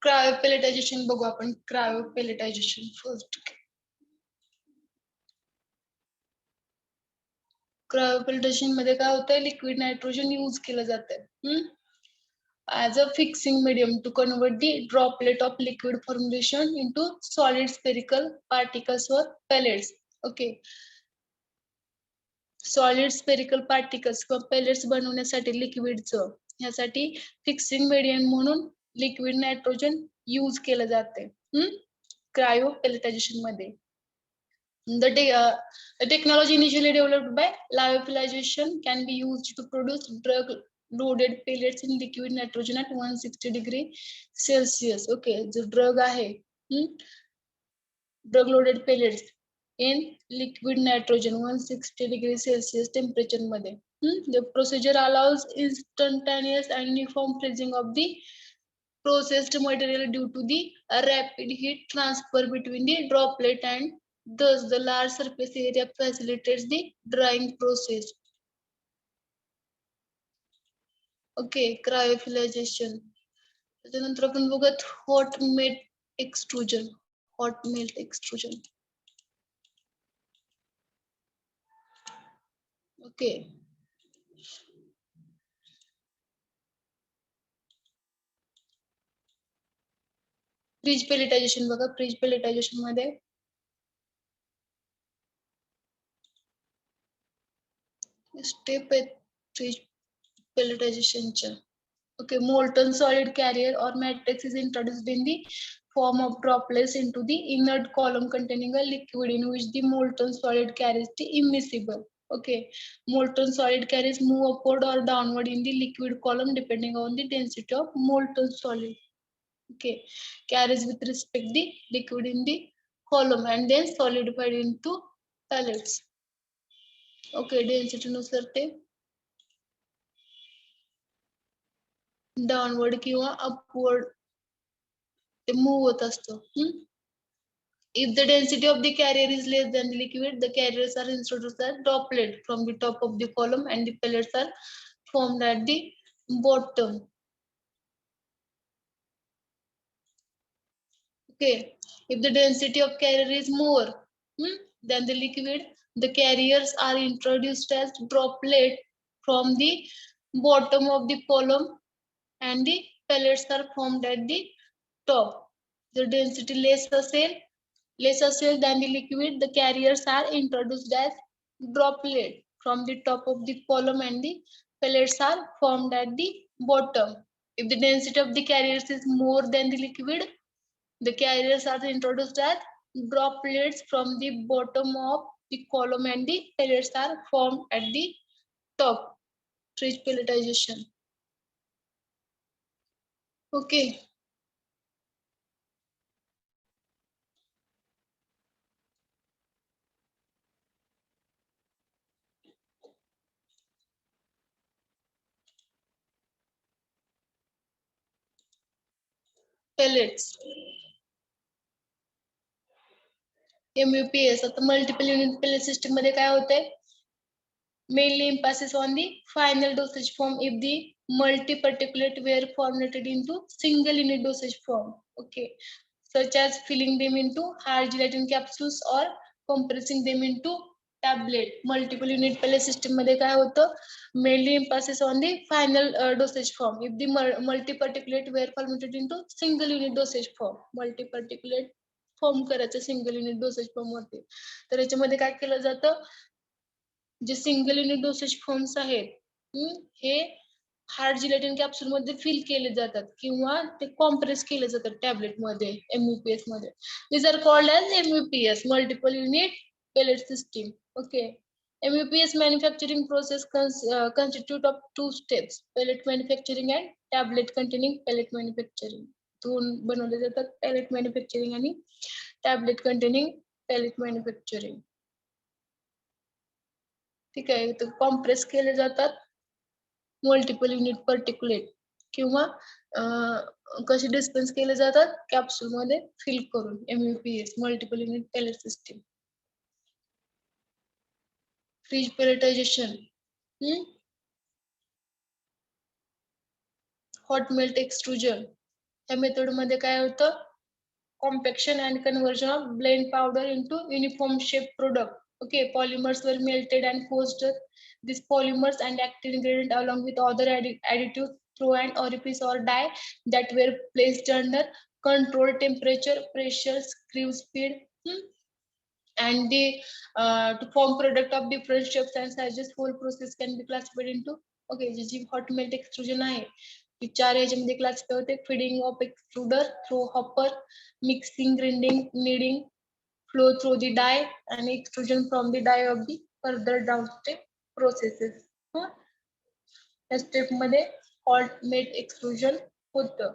क्रायोपेलेटायझेशन बघू आपण. क्रायोपेलेटायझेशन फर्स्ट. क्रायोपेलेटायझेशन मध्ये काय होतंय, लिक्विड नायट्रोजन यूज केलं जातंय as a fixing medium to convert the droplet of liquid formulation into solid spherical particles or pellets. Okay. Solid spherical particles किंवा पेलेट्स बनवण्यासाठी लिक्विडचं ह्यासाठी फिक्सिंग मीडियम म्हणून लिक्विड नायट्रोजन यूज केलं जाते क्रायोपेलेटायझेशन मध्ये. The technology initially developed by lyophilization can be used to produce drug loaded pellets in liquid nitrogen at 160 degree Celsius. Okay, जो drug आहे drug loaded pellets in liquid nitrogen 160 degree Celsius temperature मध्ये. The procedure allows instantaneous and uniform freezing of the processed material due to the rapid heat transfer between the droplet, and thus the large surface area facilitates the drying process. Okay, cryophilization. त्याच्यानंतर आपण बघूयात hot melt extrusion. Hot melt extrusion. Okay. Freeze pelletization बघा. Freeze pelletization मध्ये step आहे freeze pelletization. Okay, molten solid carrier or matrix is introduced in the form of droplets into the inert column containing a liquid in which the molten solid carries the immiscible. Okay, molten solid carries move upward or downward in the liquid column depending on the density of molten solid. Okay, carries with respect the liquid in the column and then solidified into pellets. Okay, density नुसार ते downward किंवा upward ते move होत असतं. If the density of the carrier is less than the liquid, the carriers are introduced as droplet from the top of the column and the pellets are formed at the bottom. Okay, if the density of carrier is more than the liquid, the carriers are introduced as droplet from the bottom of the column and the pellets are formed at the top. The density less acyl than the liquid, the carriers are introduced as droplet from the top of the column and the pellets are formed at the bottom. If the density of the carriers is more than the liquid, the carriers are introduced as droplets from the bottom of the column and the pellets are formed at the top. Fridge pelletization. Okay. Pellets. MUPS. आता multiple unit pellet system मध्ये काय होतंय? Mainly emphasis on the final dosage form if the multi-particulate were formulated into single unit dosage form. Okay, such as filling them into hard gelatin capsules or compressing them into tablet. Multiple unit pellet system मध्ये काय होतं? Mainly emphasis on the final dosage form if the multi-particulate were formulated into single unit dosage form. Multi-particulate form करायचं single unit dosage form वरती. तर याच्यामध्ये काय केलं जातं, जे सिंगल युनिट डोसेज फॉर्म्स आहेत हे हार्ड जिलेटिन कॅप्सूल मध्ये फिल केले जातात किंवा ते कॉम्प्रेस केले जातात टॅबलेट मध्ये MUPS मध्ये. These are called as MUPS, multiple unit pellet system. Okay. MUPS manufacturing process constitute of two steps, pellet manufacturing and tablet containing pellet manufacturing. दोन बनवले जातात, pellet manufacturing आणि tablet containing pellet manufacturing. ठीक आहे, तर compress केले जातात multiple unit पर्टिक्युलेट किंवा कसे डिस्पेन्स केले जातात कॅप्सूल मध्ये फिल करून MUPS multiple unit pellet system. Freeze pelletization, hot melt extrusion. या मेथड मध्ये काय होतं, compaction and conversion of blend powder into uniform shape product. Okay, polymers were melted and forced these polymers and active ingredient along with other additives through an orifice or die that were placed under controlled temperature, pressure, screw speed, and the to form product of different shapes and sizes. Whole process can be classified into, okay, G hot melt extrusion आहे ती 4 याच्यामध्ये classify होते. Feeding of extruder through hopper, mixing, grinding, kneading, flow through the die, and extrusion from the die of the further downstream processes. या step मध्ये hot melt extrusion होतं.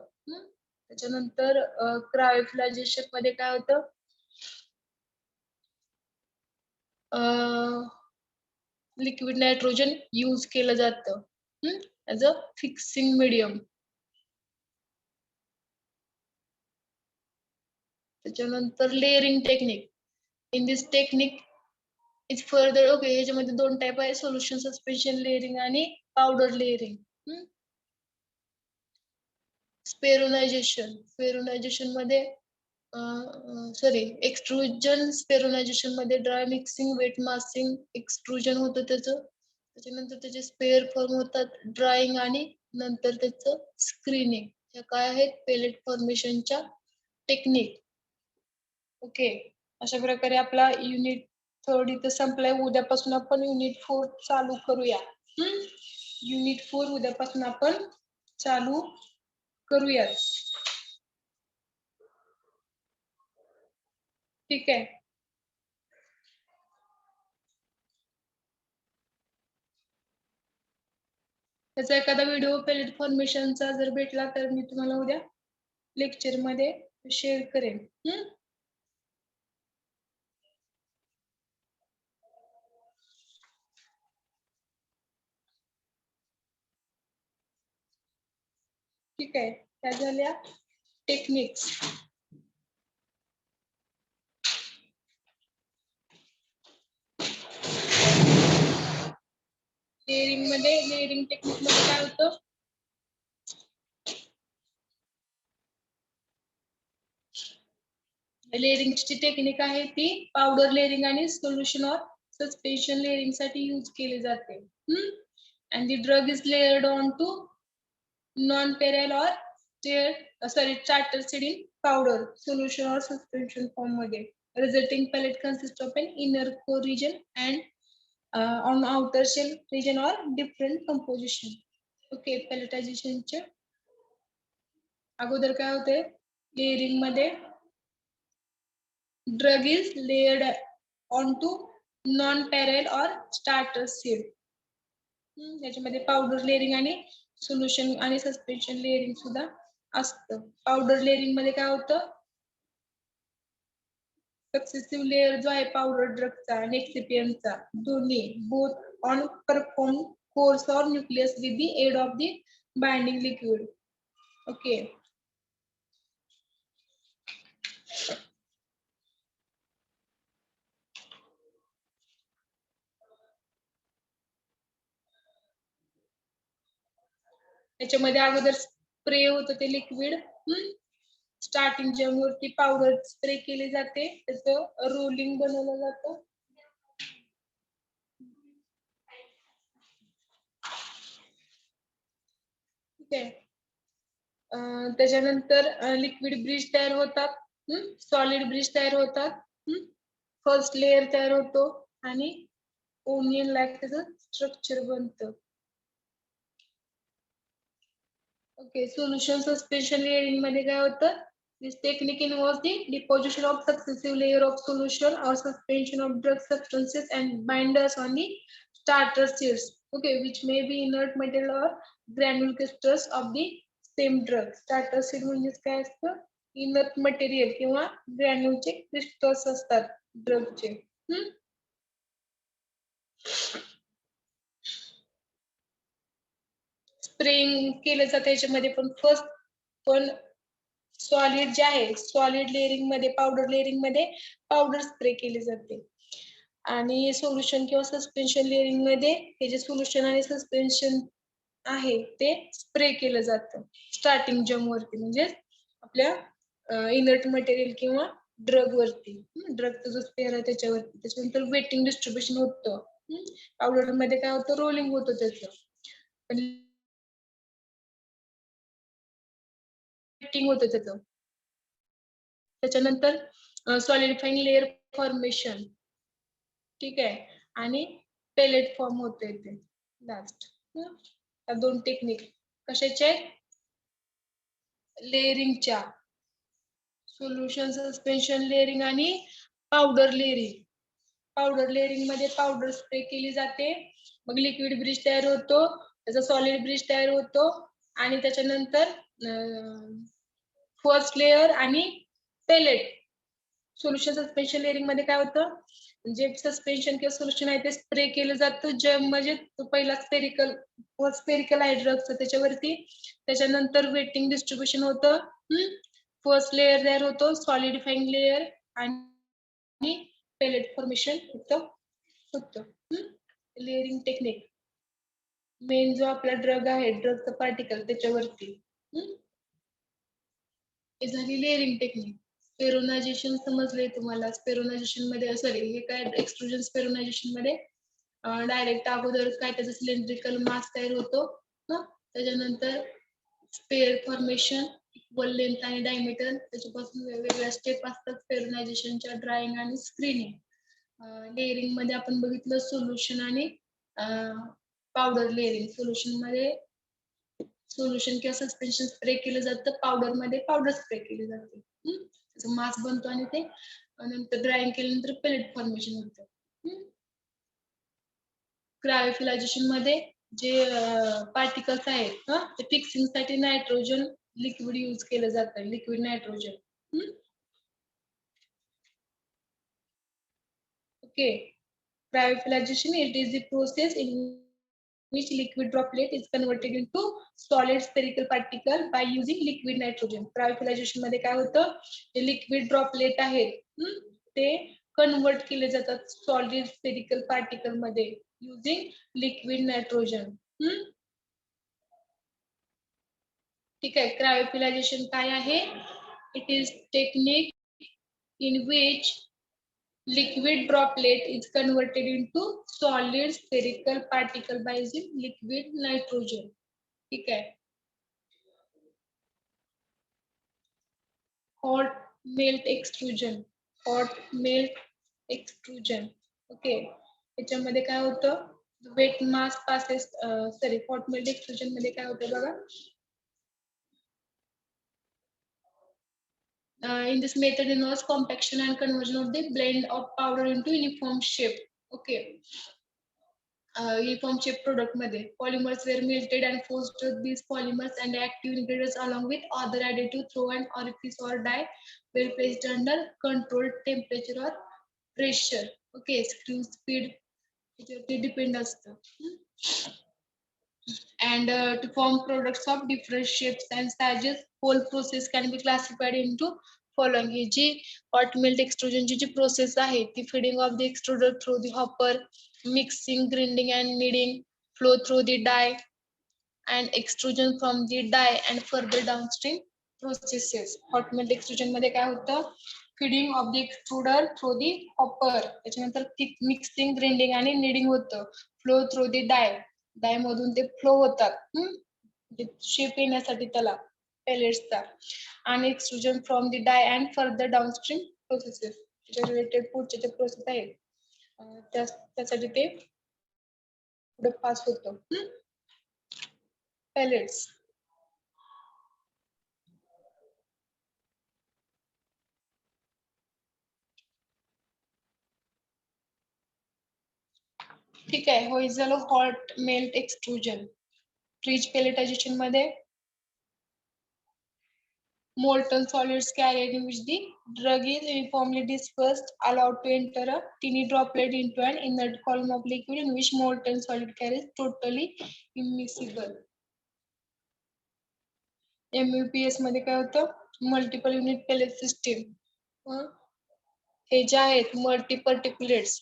त्याच्यानंतर क्रायोफ्लायझेशन मध्ये काय होतं, लिक्विड नायट्रोजन यूज केलं जातं ऍज अ फिक्सिंग मीडियम. त्याच्यानंतर layering technique. In this technique is further, okay, याच्यामध्ये 2 टाइप आहे, सोल्युशन सस्पेन्शन लेअरिंग आणि पावडर लेअरिंग. स्पेरुलायझेशन मध्ये सॉरी एक्सट्रुजन स्पेरुलायझेशन मध्ये ड्राय मिक्सिंग, वेट मासिंग, एक्सट्रुजन होतं त्याचं. त्याच्यानंतर त्याचे स्पेअर फॉर्म होतात, ड्रायिंग आणि नंतर त्याचं स्क्रीनिंग. ह्या काय आहेत, पेलेट फॉर्मेशनच्या टेक्निक. ओके, अशा प्रकारे आपला युनिट 3 इथं संपलाय. उद्यापासून आपण युनिट 4 चालू करूया. युनिट 4 उद्यापासून आपण चालू करूयात. ठीक आहे. त्याचा एखादा व्हिडिओ पेलेट फॉर्मेशनचा जर भेटला तर मी तुम्हाला उद्या लेक्चर मध्ये शेअर करेन. ठीक आहे, त्या झाल्या टेक्निक्स. लेअरिंग टेक्निक मध्ये काय होतं, लेअरिंगची टेक्निक आहे ती पावडर लेअरिंग आणि सोल्युशन ऑर सस्पेन्शन लेअरिंग साठी यूज केली जाते. and the drug is layered onto non-sterile or starter seed in powder, solution or suspension form मध्ये. Resulting pellet consists of an inner core region and on outer shell region or different composition. Okay, pelletization चे अगोदर काय होते, layering मध्ये drug is layered onto non-sterile or starter seed. याच्यामध्ये powder layering आणि solution आणि suspension layering सुद्धा असतं. पावडर लेअरिंग मध्ये काय होतं, सक्सेसिव्ह लेअर जो आहे पावडर ड्रगचा आणि एक्सिपियंटचा दोन्ही both on preform cores or nucleus with the aid of the binding liquid. Okay, त्याच्यामध्ये अगोदर स्प्रे होतं ते लिक्विड. स्टार्टिंग जेवढी पावडर स्प्रे केली जाते, त्याचं रोलिंग बनवलं जातं. ठीक आहे, त्याच्यानंतर लिक्विड ब्रिज तयार होतात, सॉलिड ब्रिज तयार होतात, फर्स्ट लेअर तयार होतो आणि ओनियन लाईक त्याचं स्ट्रक्चर बनतं. ओके, सोल्युशन सस्पेन्शन लेअरिंग मध्ये काय होतं, this technique involves the deposition of successive layer of solution or suspension of drug substances and binders on the starter seeds, okay, which may be inert material or granule crystals of the same drug. Starter seed म्हणजे काय असतं, inert material किंवा ग्रॅन्युलचे crystals असतात ड्रगचे. Spraying केलं जातं याच्यामध्ये पण पण सॉलिड जे आहे सॉलिड लेअरिंग मध्ये पावडर लेअरिंग मध्ये पावडर स्प्रे केली जाते आणि सोल्युशन किंवा सस्पेन्शन लेअरिंग मध्ये हे जे सोल्युशन आणि सस्पेन्शन आहे ते स्प्रे केलं जातं स्टार्टिंग जम वरती म्हणजे आपल्या इनर्ट मटेरियल किंवा ड्रग वरती ड्रगचा जो स्पेअर आहे त्याच्यावरती त्याच्यानंतर वेटिंग डिस्ट्रीब्युशन होतं पावडर मध्ये काय होतं रोलिंग होतं त्याचं वेटिंग होतं त्याच्यानंतर सॉलिडिफाईंग लेअर फॉर्मेशन ठीक आहे आणि पेलेट फॉर्म होते ते लास्ट दोन टेक्निक कशाचे लेअरिंगच्या सोल्युशन सस्पेन्शन लेअरिंग आणि पावडर लेअरिंग पावडर लेअरिंग मध्ये पावडर स्प्रे केली जाते मग लिक्विड ब्रिज तयार होतो त्याचा सॉलिड ब्रिज तयार होतो आणि त्याच्यानंतर फर्स्ट लेअर आणि पेलेट सोल्युशन सस्पेन्शन लेअरिंग मध्ये काय होतं जे सस्पेन्शन किंवा सोल्युशन आहे ते स्प्रे केलं जातं जे म्हणजे पहिला स्पेरिकल आहे ड्रगचं त्याच्यावरती त्याच्यानंतर वेटिंग डिस्ट्रीब्युशन होतं फर्स्ट लेअर तयार होतो सॉलिडिफाईंग लेअर आणि पेलेट फॉर्मेशन होतं लेअरिंग टेक्निक मेन जो आपला ड्रग आहे ड्रगचा पार्टिकल त्याच्यावरती हे झाली लेअरिंग टेक्निक स्पेरोनायझेशन समजलंय तुम्हाला स्पेरोनायझेशन मध्ये सॉरी हे काय एक्सट्रुजन स्पेरोनायझेशन मध्ये डायरेक्ट अगोदर काय त्याचा सिलेंड्रिकल मास तयार होतो त्याच्यानंतर स्पेअर फॉर्मेशन इक्वल लेंथ आणि डायमीटर त्याच्यापासून वेगवेगळ्या स्टेप असतात स्पेरोनायझेशनच्या ड्रायिंग आणि स्क्रीनिंग लेअरिंग मध्ये आपण बघितलं सोल्युशन आणि पावडर लेअरिंग सोल्युशन किंवा सस्पेन्शन स्प्रे केलं जातं पावडर मध्ये पावडर स्प्रे केली जाते त्याचा मास बनतो आणि ते नंतर ड्रायिंग केल्यानंतर पेलेट फॉर्मेशन होतं क्रायोफिलायझेशन मध्ये जे पार्टिकल्स आहेत ते फिक्सिंग साठी नायट्रोजन लिक्विड यूज केलं जातं liquid nitrogen okay cryophilization it is the process in which liquid droplet is converted into solid spherical particle by using liquid nitrogen cryophilization मध्ये काय होतं जे लिक्विड ड्रॉपलेट आहेत ते कन्वर्ट केले जातात सॉलिड स्फेरिकल पार्टिकल मध्ये युजिंग लिक्विड नायट्रोजन ठीक आहे क्रायोफिलायझेशन काय आहे it is technique in which liquid droplet is converted into solid spherical particle by using liquid nitrogen ठीक है hot melt extrusion ओके त्याच्यामध्ये काय होतं wet mass passes sorry hot melt extrusion मध्ये काय होतं बघा in this method involves compaction and conversion of the blend of powder into uniform shape okay uniform shape product मध्ये polymers were melted and forced these polymers and active ingredients along with other additive through an orifice or die were placed under controlled temperature or pressure okay screw speed it depend असतं and to form products of different shapes and sizes whole process can be classified into following he G hot melt extrusion ची जी process आहे ती feeding of the extruder through the hopper mixing grinding and kneading flow through the die and extrusion from the die and further downstream processes hot melt extrusion मध्ये काय होतं feeding of the extruder through the hopper त्याच्यानंतर mixing grinding आणि kneading होतं flow through the die डाय मधून ते flow होतात shape येण्यासाठी त्याला पेलेट्सचा आणि extrusion from the die and further downstream processes related पुढचे जे प्रोसेस आहेत त्यासाठी ते पुढे पास होतं पेलेट्स ठीक आहे होय झालं hot melt extrusion freeze pelletization मध्ये molten solids carried in which the drug is uniformly dispersed allowed to enter a tiny droplet into an inert column of liquid in which molten solid carries totally immiscible MUPS मध्ये काय होतं multiple unit pellet system हे जे आहेत मल्टीपर्टिक्युलेट्स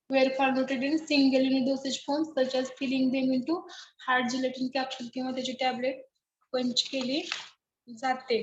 were converted in single unit dosage forms such as filling them into hard gelatin capsule किंवा त्याची tablet पंच केली जाते.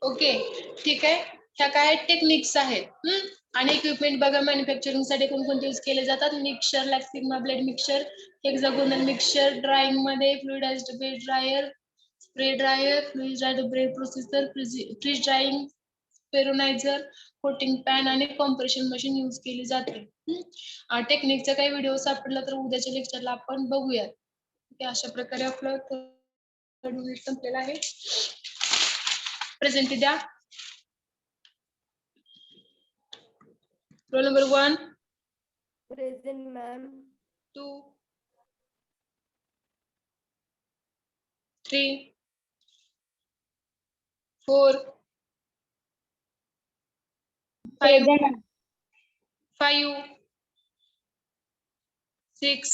ओके ठीक आहे. ह्या काय टेक्निक्स आहेत आणि इक्विपमेंट बघा मॅन्युफॅक्चरिंग साठी कोणकोणते यूज केले जातात mixture like sigma blade mixture hexagonal mixture drying मध्ये fluidized bread dryer spray dryer fluidized bread processor freeze drying spheronizer coating pan आणि कॉम्प्रेशन मशीन यूज केली जाते. टेक्निकचा काही व्हिडिओ सापडला तर उद्याच्या लेक्चरला आपण बघूयात. अशा प्रकारे आपलं संपलेला आहे. प्रेझेंट द्या. Roll number 1 Present, ma'am. 2 3 4 5 5 6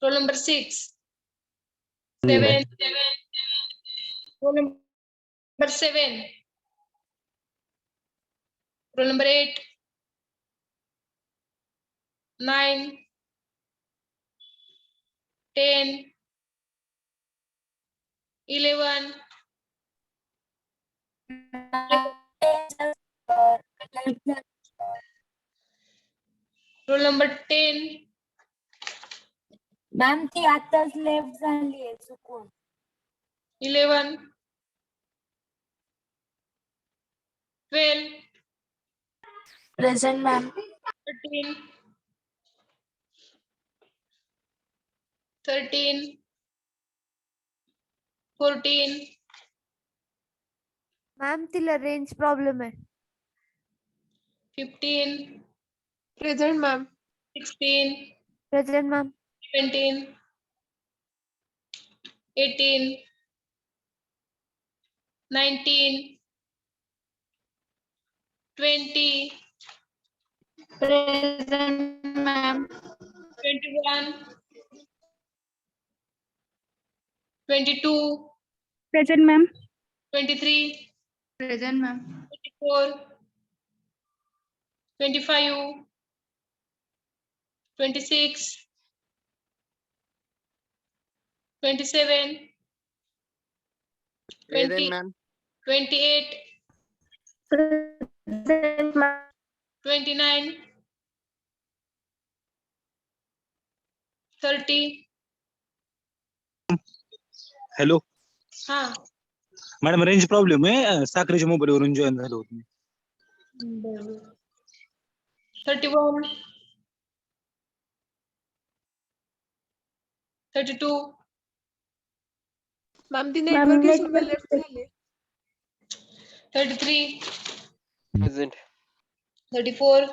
roll number 6 7 roll number 7 roll number 8 9 10 11 roll number 10 ma'am ती आताच लेफ्ट झाली आहे चुकून. 11 12 प्रेझेंट मॅम. 13 13 14 मॅम तिला रेंज प्रॉब्लेम आहे. 15 present ma'am. 16 present ma'am. 17 18 19 20 present ma'am. 21 22 present ma'am. 23 present ma'am. 24 25 26 27 20 ma'am. 28 present ma'am. 29 30 hello हा madam range problem आहे साखरेच्या मोबाईल वरून जॉईन झालो होतो. 31 32 मॅम ती नेटवर्क इश्यू मुळे लेफ्ट झाली. 33 present 34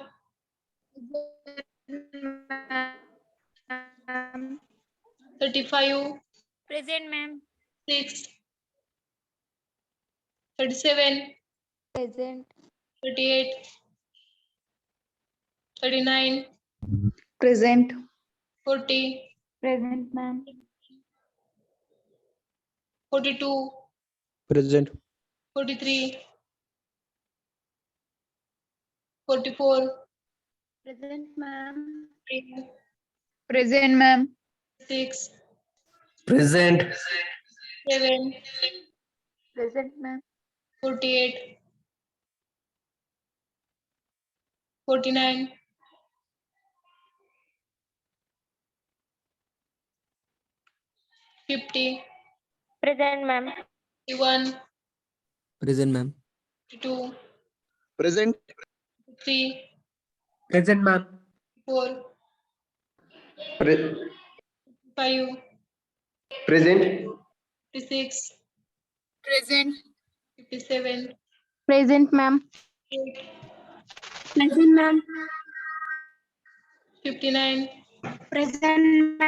35 present ma'am. 6 37 present. 38 39 present. 40 present ma'am. 42 present 43 44 present ma'am. 3 present ma'am. 6 present 7 present ma'am. 48 49 50 present ma'am. 51 present ma'am 2, Present. 3, Present, ma'am. 4, Pre- 5, Present. 56, Present. 57, Present, ma'am. 8, Present, ma'am. 59, Present,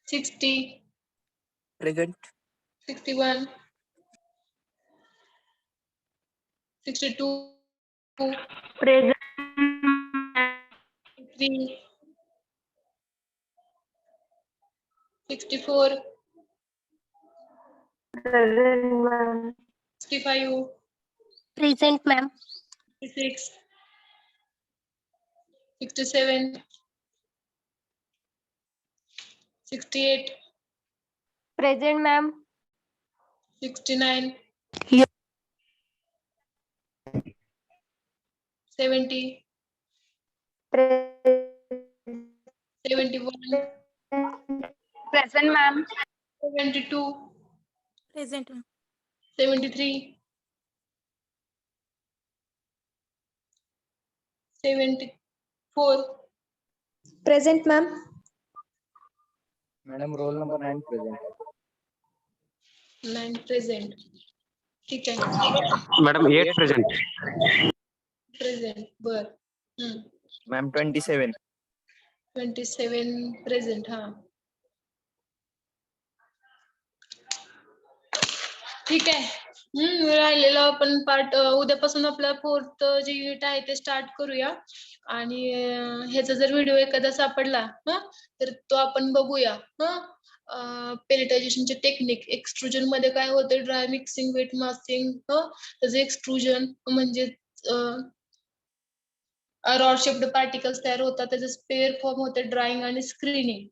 60, Present. 61, 62, Present. 3, 64, Present, ma'am. 65, Present, ma'am. 66, 67, 68, Present, ma'am. 69, Here. 70, Present, 71, ma'am. 72, Present, ma'am. 73, 74, Present, ma'am. Madam, roll number 9 present. 9 present. ठीक आहे. Madam, 8 present. Present बर. Ma'am, 27. 27 present. हा ठीक आहे. राहिलेलं आपण part उद्यापासून आपला 4th जे युनिट आहे ते स्टार्ट करूया. आणि ह्याचा जर व्हिडिओ एखादा सापडला तर तो आपण बघूया. पेलेटायझेशनचे टेक्निक, एक्सट्रुजन मध्ये काय होतं, ड्राय मिक्सिंग, वेट मास्किंग, त्याचं एक्सट्रुजन म्हणजे रॉड शेप्ड पार्टिकल्स तयार होतात, त्याचे स्पेअर फॉर्म होते, ड्राइंग आणि स्क्रीनिंग.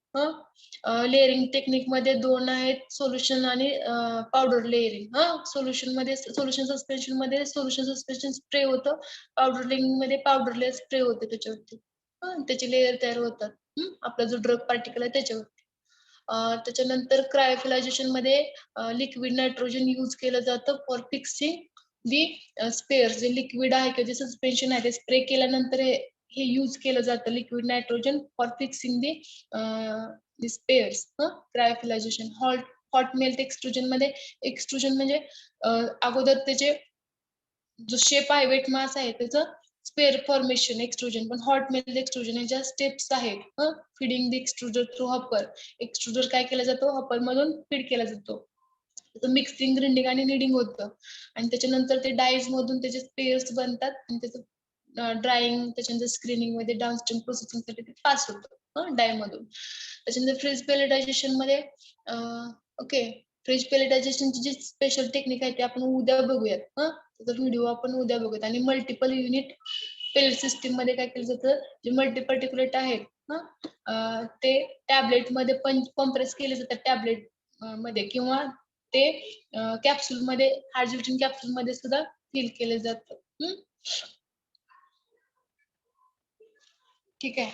लेअरिंग टेक्निक मध्ये 2 आहेत, सोल्युशन आणि पावडर लेअरिंग. सोल्युशन मध्ये सोल्युशन सस्पेन्शन मध्ये सोल्युशन सस्पेन्शन स्प्रे होतं, पावडर लेअरिंग मध्ये पावडर लेअर स्प्रे होते त्याच्यावरती. त्याचे लेअर तयार होतात. आपला जो ड्रग पार्टिकल आहे त्याच्यावरती. त्याच्यानंतर क्रायोफिलायझेशन मध्ये लिक्विड नायट्रोजन यूज केलं जातं फॉर फिक्सिंग दी स्पेअर. जे लिक्विड आहे किंवा जे सस्पेन्शन आहे ते स्प्रे केल्यानंतर हे यूज केलं जातं, liquid nitrogen for fixing the spares. Cryopelletization. Hot melt extrusion मध्ये, एक्सट्रुजन म्हणजे अगोदर त्याचे जो शेप आहे, वेट मास आहे, त्याचं स्पेअर फॉर्मेशन एक्सट्रुजन. पण हॉट मेल्ट एक्सट्रुजन ह्याच्या स्टेप्स आहेत. Feeding the extruder through hopper. Extruder काय केला जातो, हॉपर मधून फीड केला जातो. त्याचं मिक्सिंग, ग्रिंडिंग आणि निडिंग होतं. आणि त्याच्यानंतर ते डायज मधून त्याचे स्पेअर्स बनतात आणि त्याचं ड्राइंग, त्याच्यानंतर स्क्रीनिंग मध्ये डाउनस्ट्रीम प्रोसेसिंग साठी ते पास होतं डाय मधून. त्याच्यानंतर फ्रीज पेलेटायझेशन मध्ये ओके, फ्रीज पेलेटायझेशनची जी स्पेशल टेक्निक आहे ते आपण उद्या बघूयात. त्याचा व्हिडिओ आपण उद्या बघूयात. आणि मल्टिपल युनिट पेलेट सिस्टीम मध्ये काय केलं जातं, जे मल्टीपर्टिक्युलेट आहेत ते टॅबलेट मध्ये कॉम्प्रेस केले जातात टॅबलेट मध्ये, किंवा ते कॅप्सूल मध्ये, हायड्रोजन कॅप्सूल मध्ये सुद्धा फिल केले जातं. ठीक आहे.